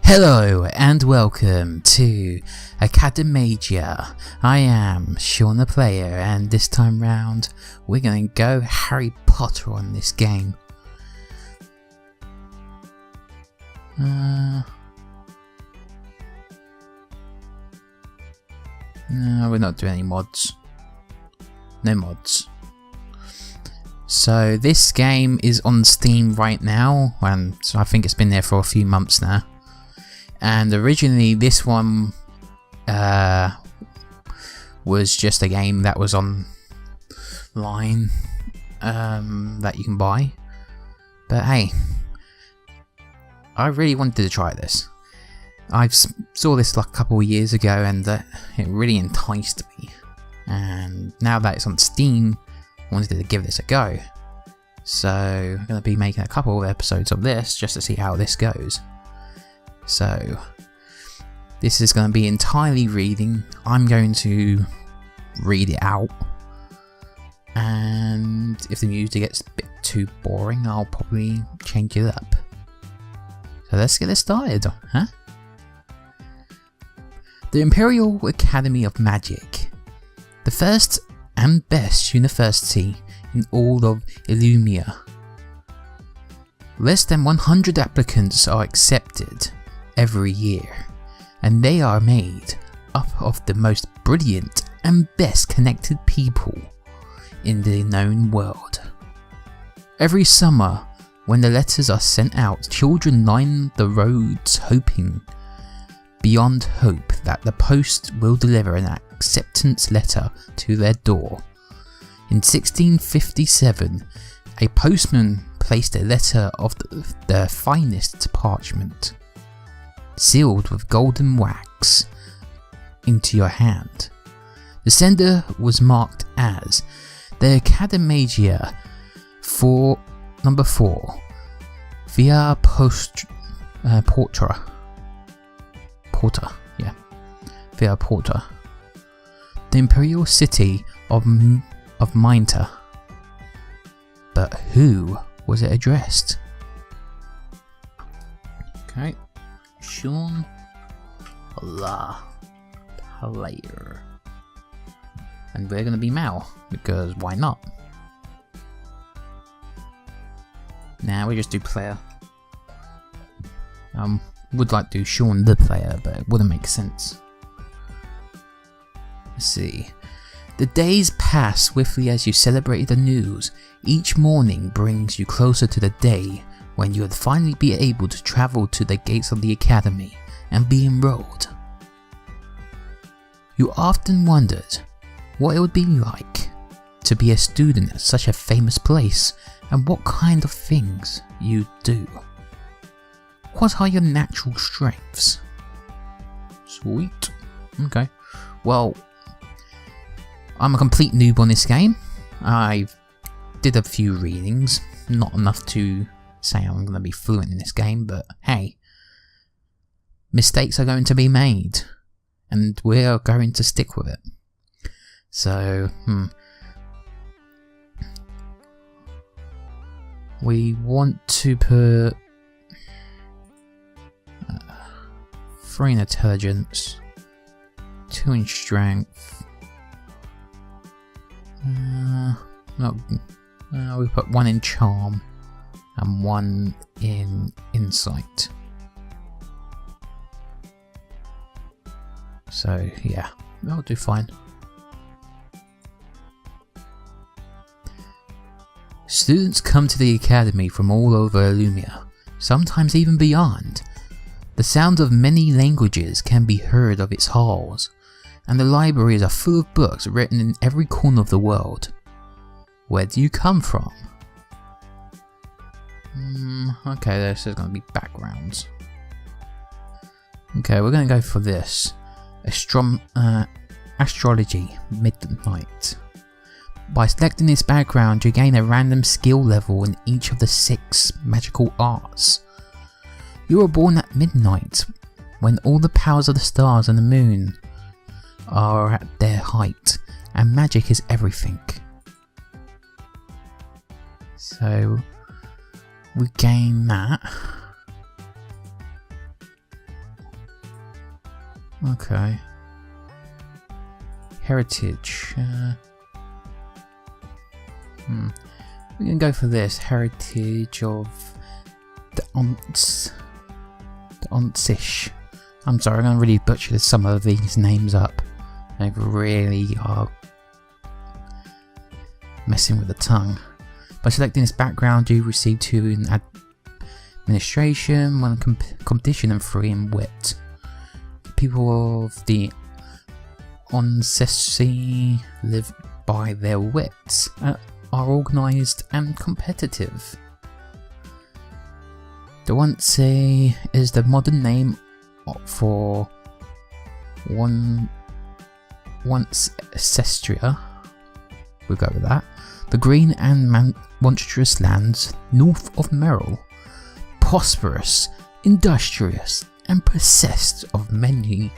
Hello and welcome to Academagia. I am Sean the player, and this time round we're going to go Harry Potter on this game. No, we're not doing any mods. No mods. So this game is on Steam right now, and so I think it's been there for a few months now. And originally this one was just a game that was online that you can buy. But hey, I really wanted to try this. I saw this like a couple of years ago and it really enticed me. And now that it's on Steam, I wanted to give this a go. So I'm going to be making a couple of episodes of this just to see how this goes. So this is going to be entirely reading. I'm going to read it out, and if the music gets a bit too boring, I'll probably change it up. So let's get it started, huh? The Imperial Academy of Magic, the first and best university in all of Illumia. Less than 100 applicants are accepted every year, and they are made up of the most brilliant and best connected people in the known world. Every summer, when the letters are sent out, children line the roads hoping beyond hope that the post will deliver an acceptance letter to their door. In 1657, a postman placed a letter of the finest parchment, sealed with golden wax, into your hand. The sender was marked as the Academagia for number 4 via Porta, via Porta, the imperial city of Minta. But who was it addressed? Okay. Sean the player, and we're gonna be Mal because why not? Now we just do player. Would like to do Sean the player, but it wouldn't make sense. Let's see. The days pass swiftly as you celebrate the news. Each morning brings you closer to the day when you would finally be able to travel to the gates of the academy and be enrolled. You often wondered what it would be like to be a student at such a famous place and what kind of things you'd do. What are your natural strengths? Sweet. Okay. Well, I'm a complete noob on this game. I did a few readings, not enough to say I'm going to be fluent in this game, but hey, mistakes are going to be made, and we're going to stick with it. So, we want to put 3 in intelligence, 2 in strength. We put 1 in charm and 1 in insight. So yeah, that'll do fine. Students come to the academy from all over Illumia, sometimes even beyond. The sound of many languages can be heard of its halls, and the libraries are full of books written in every corner of the world. Where do you come from? Okay, this is going to be backgrounds. Okay, we're going to go for this. Astrology Midnight. By selecting this background, you gain a random skill level in each of the 6 magical arts. You were born at midnight, when all the powers of the stars and the moon are at their height, and magic is everything. So we gain that. Okay. Heritage. We're gonna go for this. Heritage of the Onts. The Ontsish. I'm sorry, I'm gonna really butcher some of these names up. They really are messing with the tongue. By selecting this background, you receive 2 in administration, 1 in competition, and 3 in wit. The people of the Onsesi live by their wits, are organised and competitive. The Onse is the modern name for once Sestria. We'll go with that. The green and monstrous lands north of Merrill, prosperous, industrious, and possessed of many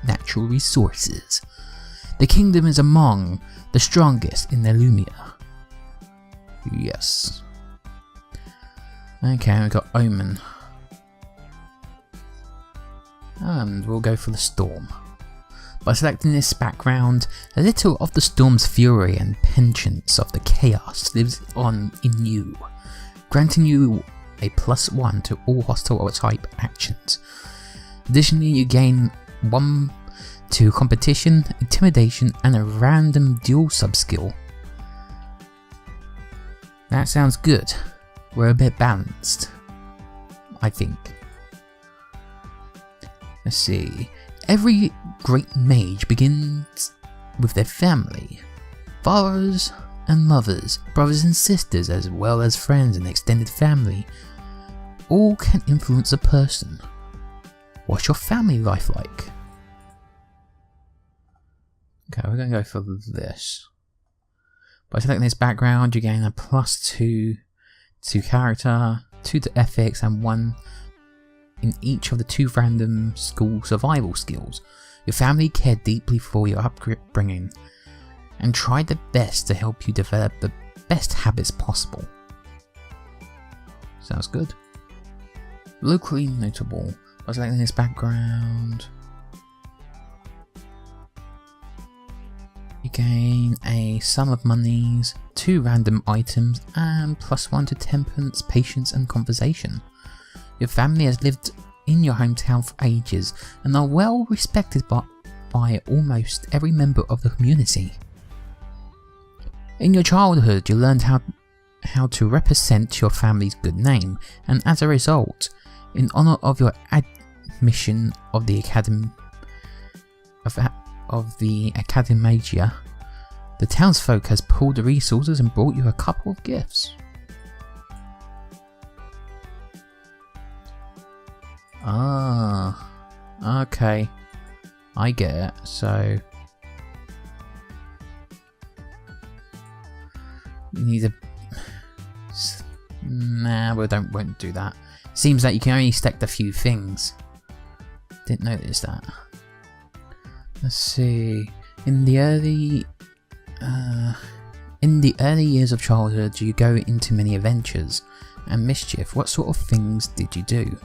natural resources. The kingdom is among the strongest in Illumia. Yes. Okay, we got Omen. And we'll go for the Storm. By selecting this background, a little of the Storm's fury and penchants of the chaos lives on in you, granting you a +1 to all hostile type actions. Additionally, you gain 1 to competition, intimidation, and a random dual sub-skill. That sounds good. We're a bit balanced, I think. Let's see. Every great mage begins with their family. Fathers and mothers, brothers and sisters, as well as friends and extended family, all can influence a person. What's your family life like? Okay, we're going to go for this. By selecting this background, you gain a +2 to character, 2 to ethics, and 1 in each of the 2 random school survival skills. Your family care deeply for your upbringing and try their best to help you develop the best habits possible. Sounds good. Locally notable. By selecting this background, you gain a sum of monies, 2 random items, and +1 to temperance, patience, and conversation. Your family has lived in your hometown for ages and are well respected by almost every member of the community. In your childhood, you learned how to represent your family's good name, and as a result, in honour of your admission of the Academagia, the townsfolk has pulled the resources and brought you a couple of gifts. Ah, okay, I get it. So you need a... Nah, we won't do that. Seems like you can only stack a few things. Didn't notice that. Let's see. In the early years of childhood, you go into many adventures and mischief. What sort of things did you do?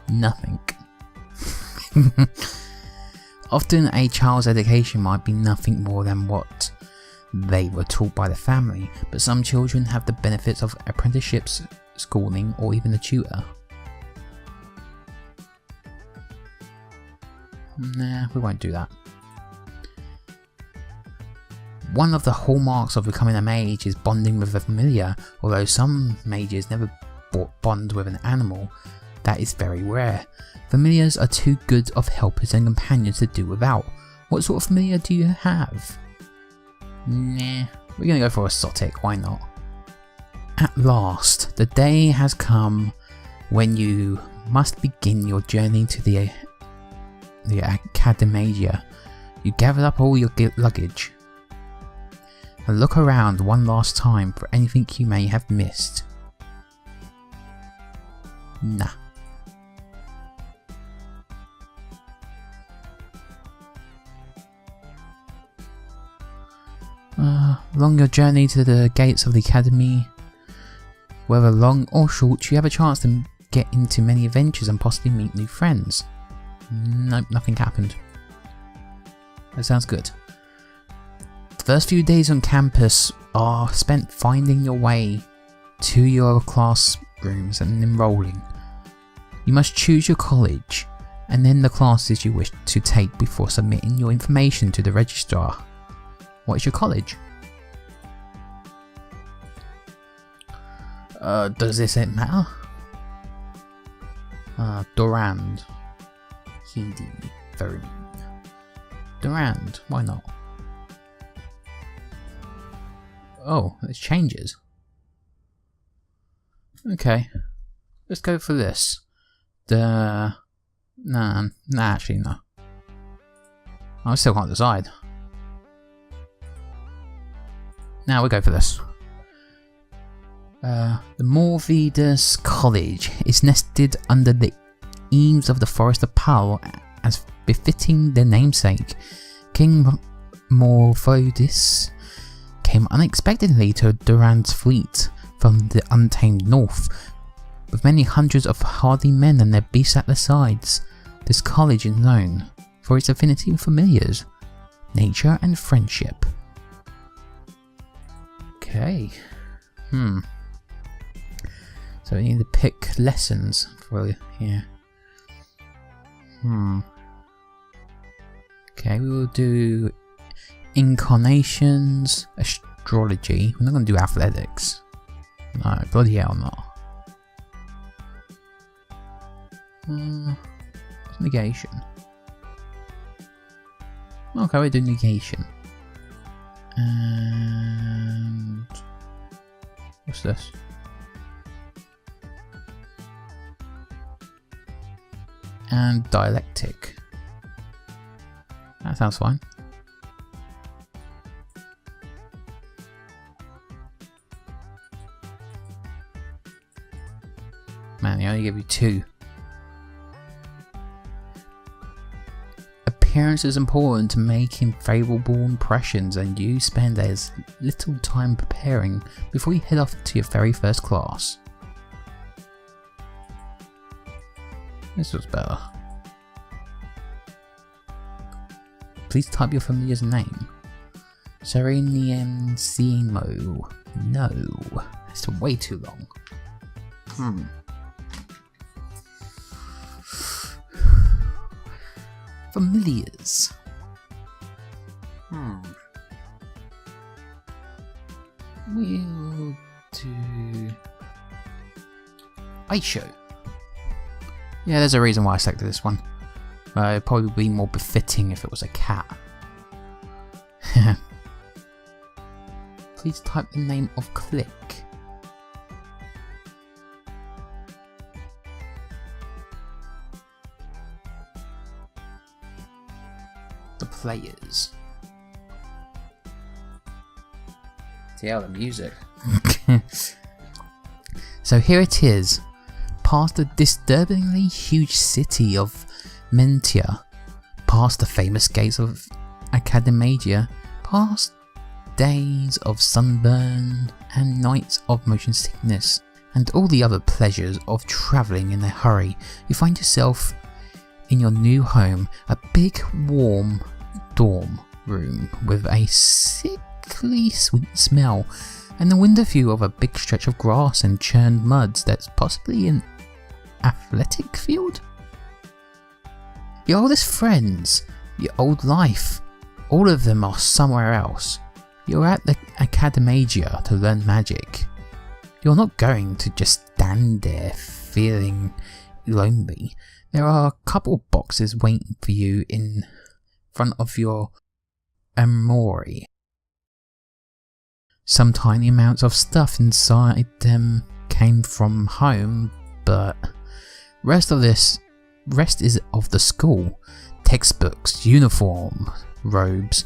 Nothing. Often a child's education might be nothing more than what they were taught by the family, but some children have the benefits of apprenticeships, schooling, or even a tutor. Nah, we won't do that. One of the hallmarks of becoming a mage is bonding with a familiar, although some mages never bond with an animal. That is very rare. Familiars are too good of helpers and companions to do without. What sort of familiar do you have? Nah, we're gonna go for a Sotic, why not? At last, the day has come when you must begin your journey to the Academagia. You gather up all your luggage and look around one last time for anything you may have missed. Nah. Along your journey to the gates of the Academy, whether long or short, you have a chance to get into many adventures and possibly meet new friends. Nope, nothing happened. That sounds good. The first few days on campus are spent finding your way to your classrooms and enrolling. You must choose your college and then the classes you wish to take before submitting your information to the registrar. What is your college? Does this matter? Durand. Heedy. Very. Durand, why not? Oh, it changes. Okay. Let's go for this. Nah, actually no. I still can't decide. Now we go for this. The Morvidas College is nested under the eaves of the Forest of Power as befitting their namesake. King Morvodis came unexpectedly to Durand's fleet from the untamed north, with many hundreds of hardy men and their beasts at their sides. This college is known for its affinity with familiars, nature and friendship. Okay. So we need to pick lessons for here. Okay, we will do incarnations, astrology. We're not going to do athletics. No, bloody hell not. Negation. Okay, we do negation. And what's this? And dialectic. That sounds fine. Man, they only give you 2. Appearance is important to making favourable impressions, and you spend as little time preparing before you head off to your very first class. This was better. Please type your familiar's name. Serenian Simo. No, that's way too long. Familiars. We'll do Aisho. Yeah, there's a reason why I selected this one. It'd probably be more befitting if it was a cat. Please type the name of Click. The players. Yeah, the music. So here it is. Past the disturbingly huge city of Mentia, past the famous gates of Academagia, past days of sunburn and nights of motion sickness, and all the other pleasures of travelling in a hurry, you find yourself in your new home, a big warm dorm room with a sickly sweet smell, and the window view of a big stretch of grass and churned muds that's possibly an athletic field. Your oldest friends, your old life, all of them are somewhere else. You're at the Academagia to learn magic. You're not going to just stand there feeling lonely. There are a couple of boxes waiting for you in front of your armory. Some tiny amounts of stuff inside them came from home, but rest is of the school. Textbooks, uniform, robes,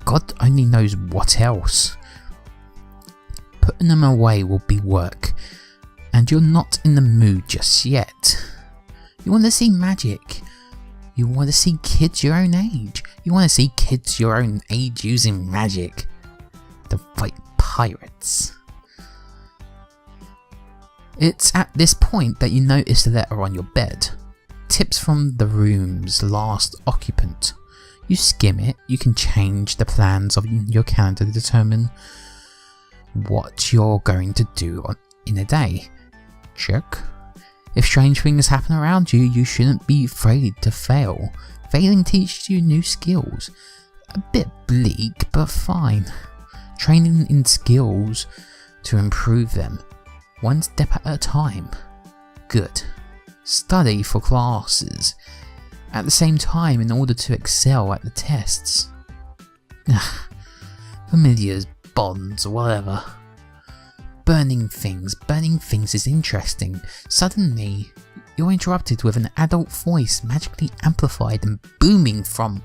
God only knows what else. Putting them away will be work, and you're not in the mood just yet. You want to see magic. You want to see kids your own age. You want to see kids your own age using magic to fight pirates. It's at this point that you notice the letter on your bed. tips from the room's last occupant. You skim it, you can change the plans of your calendar to determine what you're going to do in a day. Check. If strange things happen around you, you shouldn't be afraid to fail. Failing teaches you new skills. A bit bleak, but fine. Training in skills to improve them, one step at a time. Good. Study for classes at the same time in order to excel at the tests. Familiars, bonds, whatever. Burning things is interesting. Suddenly, you're interrupted with an adult voice magically amplified and booming from,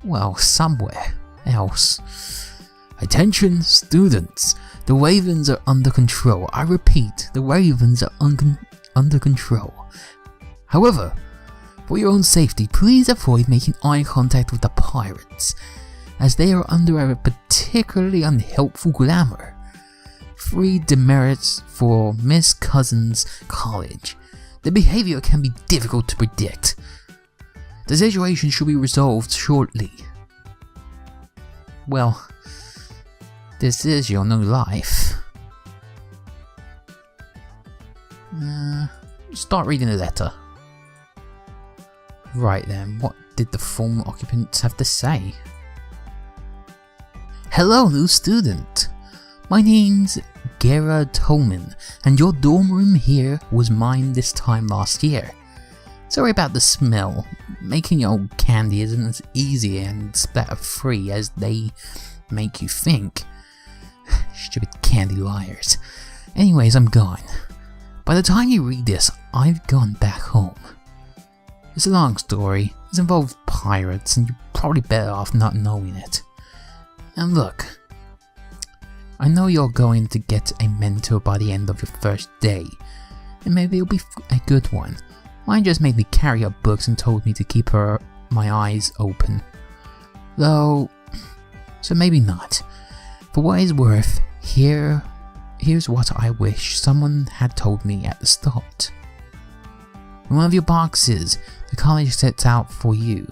well, somewhere else. Attention students, the ravens are under control. I repeat, the ravens are under control. However, for your own safety, please avoid making eye contact with the pirates, as they are under a particularly unhelpful glamour. 3 demerits for Miss Cousins College. The behavior can be difficult to predict. The situation should be resolved shortly. Well, this is your new life. Start reading the letter. Right then, what did the former occupants have to say? Hello, new student. My name's Gera Tolman, and your dorm room here was mine this time last year. Sorry about the smell. Making your own candy isn't as easy and splatter-free as they make you think. Stupid candy liars. Anyways, I'm gone. By the time you read this, I've gone back home. It's a long story. It's involved pirates, and you're probably better off not knowing it. And look, I know you're going to get a mentor by the end of your first day, and maybe it'll be a good one. Mine just made me carry up books and told me to keep my eyes open. Though, so maybe not. For what it's worth, here's what I wish someone had told me at the start. In one of your boxes, the college sets out for you.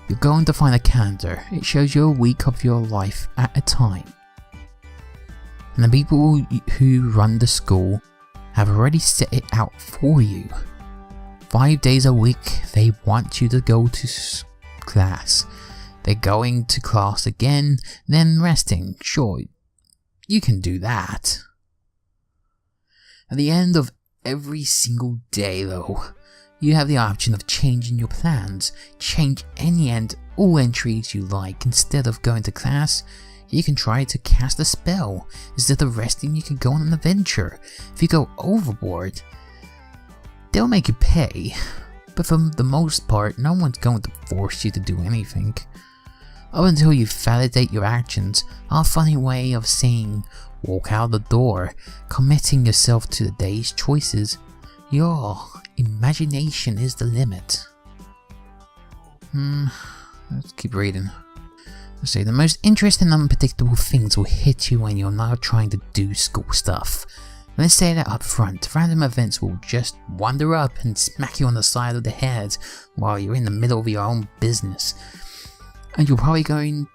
You're going to find a calendar. It shows you a week of your life at a time. And the people who run the school have already set it out for you. 5 days a week, they want you to go to class. They're going to class again, then resting. Sure, you can do that. At the end of every single day though, you have the option of changing your plans. Change any and all entries you like. Instead of going to class, you can try to cast a spell. Instead of resting, you can go on an adventure. If you go overboard, they'll make you pay. But for the most part, no one's going to force you to do anything. Up until you validate your actions, our funny way of saying walk out the door, committing yourself to the day's choices. Your imagination is the limit. Let's keep reading. Let's see, the most interesting and unpredictable things will hit you when you're not trying to do school stuff. Let's say that up front, random events will just wander up and smack you on the side of the head while you're in the middle of your own business. And you'll probably go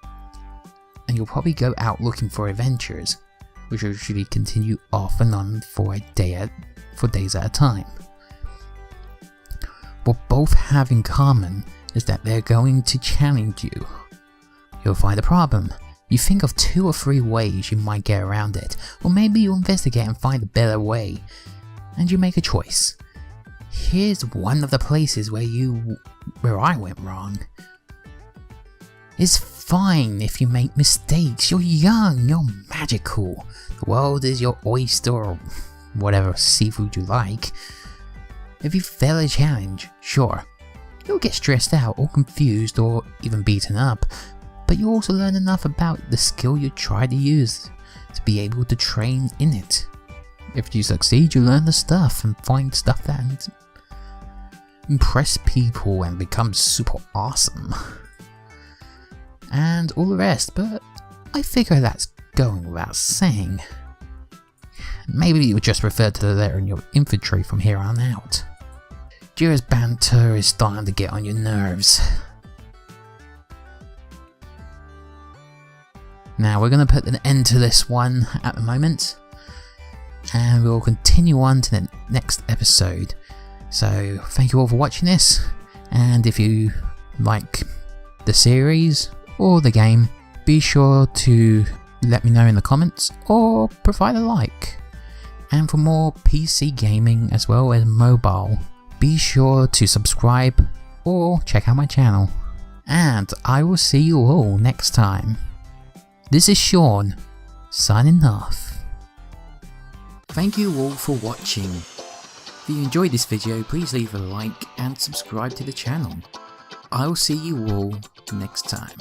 out looking for adventures, which usually continue off and on for days at a time. What both have in common is that they're going to challenge you. You'll find a problem. You think of 2 or 3 ways you might get around it, or maybe you investigate and find a better way, and you make a choice. Here's one of the places where I went wrong. It's fine if you make mistakes. You're young, you're magical. The world is your oyster or whatever seafood you like. If you fail a challenge, sure, you'll get stressed out or confused or even beaten up, but you also learn enough about the skill you try to use to be able to train in it. If you succeed, you learn the stuff and find stuff that impress people and become super awesome. And all the rest, but I figure that's going without saying. Maybe you would just refer to the letter in your infantry from here on out. Jira's banter is starting to get on your nerves. Now we're going to put an end to this one at the moment, and we'll continue on to the next episode. So thank you all for watching this, and if you like the series or the game, be sure to let me know in the comments or provide a like. And for more PC gaming as well as mobile, be sure to subscribe or check out my channel. And I will see you all next time. This is Sean, signing off. Thank you all for watching. If you enjoyed this video, please leave a like and subscribe to the channel. I will see you all next time.